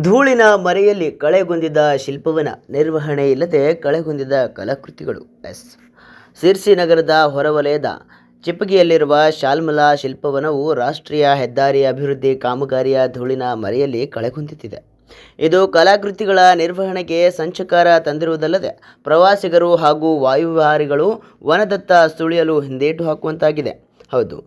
ಧೂಳಿನ ಮರೆಯಲ್ಲಿ ಕಳೆಗುಂದಿದ ಶಿಲ್ಪವನ ನಿರ್ವಹಣೆ ಇಲ್ಲದೆ ಕಳೆಗುಂದಿದ ಕಲಾಕೃತಿಗಳು. ಶಿರ್ಸಿ ನಗರದ ಹೊರವಲಯದ ಚಿಪ್ಪಗಿಯಲ್ಲಿರುವ ಶಾಲ್ಮಲಾ ಶಿಲ್ಪವನವು ರಾಷ್ಟ್ರೀಯ ಹೆದ್ದಾರಿ ಅಭಿವೃದ್ಧಿ ಕಾಮಗಾರಿಯ ಧೂಳಿನ ಮರೆಯಲ್ಲಿ ಕಳೆಗುಂದುತ್ತಿದೆ. ಇದು ಕಲಾಕೃತಿಗಳ ನಿರ್ವಹಣೆಗೆ ಸಂಚಕಾರ ತಂದಿರುವುದಲ್ಲದೆ ಪ್ರವಾಸಿಗರು ಹಾಗೂ ವಾಯುವಿಹಾರಿಗಳು ವನದತ್ತ ಸುಳಿಯಲು ಹಿಂದೇಟು ಹಾಕುವಂತಾಗಿದೆ. ಹೌದು,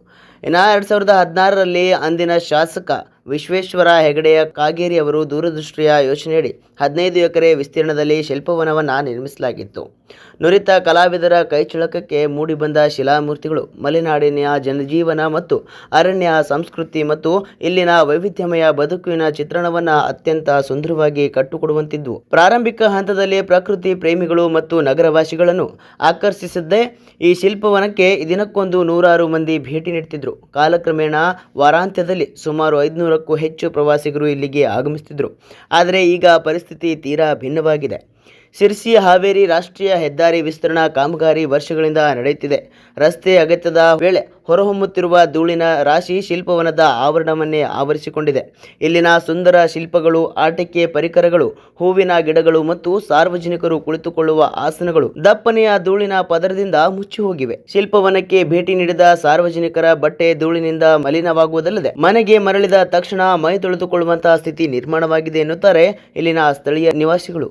2016ರಲ್ಲಿ ಅಂದಿನ ಶಾಸಕ ವಿಶ್ವೇಶ್ವರ ಹೆಗಡೆಯ ಕಾಗೇರಿ ಅವರು ದೂರದೃಷ್ಟಿಯ ಯೋಚನೆಯಡಿ 15 ಎಕರೆ ವಿಸ್ತೀರ್ಣದಲ್ಲಿ ಶಿಲ್ಪವನವನ್ನು ನಿರ್ಮಿಸಲಾಗಿತ್ತು. ನುರಿತ ಕಲಾವಿದರ ಕೈಚಳಕಕ್ಕೆ ಮೂಡಿಬಂದ ಶಿಲಾಮೂರ್ತಿಗಳು ಮಲೆನಾಡಿನ ಜನಜೀವನ ಮತ್ತು ಅರಣ್ಯ ಸಂಸ್ಕೃತಿ ಮತ್ತು ಇಲ್ಲಿನ ವೈವಿಧ್ಯಮಯ ಬದುಕಿನ ಚಿತ್ರಣವನ್ನು ಅತ್ಯಂತ ಸುಂದರವಾಗಿ ಕಟ್ಟಿಕೊಡುವಂತಿದ್ವು. ಪ್ರಾರಂಭಿಕ ಹಂತದಲ್ಲಿ ಪ್ರಕೃತಿ ಪ್ರೇಮಿಗಳು ಮತ್ತು ನಗರವಾಸಿಗಳನ್ನು ಆಕರ್ಷಿಸಿದ್ದೇ ಈ ಶಿಲ್ಪವನಕ್ಕೆ ದಿನಕ್ಕೊಂದು ನೂರಾರು ಮಂದಿ ಭೇಟಿ ನೀಡುತ್ತಿದ್ದರು. ಕಾಲಕ್ರಮೇಣ ವಾರಾಂತ್ಯದಲ್ಲಿ ಸುಮಾರು 500ಕ್ಕೂ ಹೆಚ್ಚು ಪ್ರವಾಸಿಗರು ಇಲ್ಲಿಗೆ ಆಗಮಿಸುತ್ತಿದ್ದರು. ಆದರೆ ಈಗ ಪರಿಸ್ಥಿತಿ ತೀರಾ ಭಿನ್ನವಾಗಿದೆ. ಶಿರ್ಸಿ ಹಾವೇರಿ ರಾಷ್ಟ್ರೀಯ ಹೆದ್ದಾರಿ ವಿಸ್ತರಣಾ ಕಾಮಗಾರಿ ವರ್ಷಗಳಿಂದ ನಡೆಯುತ್ತಿದೆ. ರಸ್ತೆ ಅಗತ್ಯದ ವೇಳೆ ಹೊರಹೊಮ್ಮುತ್ತಿರುವ ಧೂಳಿನ ರಾಶಿ ಶಿಲ್ಪವನದ ಆವರಣವನ್ನೇ ಆವರಿಸಿಕೊಂಡಿದೆ. ಇಲ್ಲಿನ ಸುಂದರ ಶಿಲ್ಪಗಳು, ಆಟಿಕೆ ಪರಿಕರಗಳು, ಹೂವಿನ ಗಿಡಗಳು ಮತ್ತು ಸಾರ್ವಜನಿಕರು ಕುಳಿತುಕೊಳ್ಳುವ ಆಸನಗಳು ದಪ್ಪನೆಯ ಧೂಳಿನ ಪದರದಿಂದ ಮುಚ್ಚಿ ಹೋಗಿವೆ. ಶಿಲ್ಪವನಕ್ಕೆ ಭೇಟಿ ನೀಡಿದ ಸಾರ್ವಜನಿಕರ ಬಟ್ಟೆ ಧೂಳಿನಿಂದ ಮಲಿನವಾಗುವುದಲ್ಲದೆ ಮನೆಗೆ ಮರಳಿದ ತಕ್ಷಣ ಮೈ ತೊಳೆದುಕೊಳ್ಳುವಂತಹ ಸ್ಥಿತಿ ನಿರ್ಮಾಣವಾಗಿದೆ ಎನ್ನುತ್ತಾರೆ ಇಲ್ಲಿನ ಸ್ಥಳೀಯ ನಿವಾಸಿಗಳು.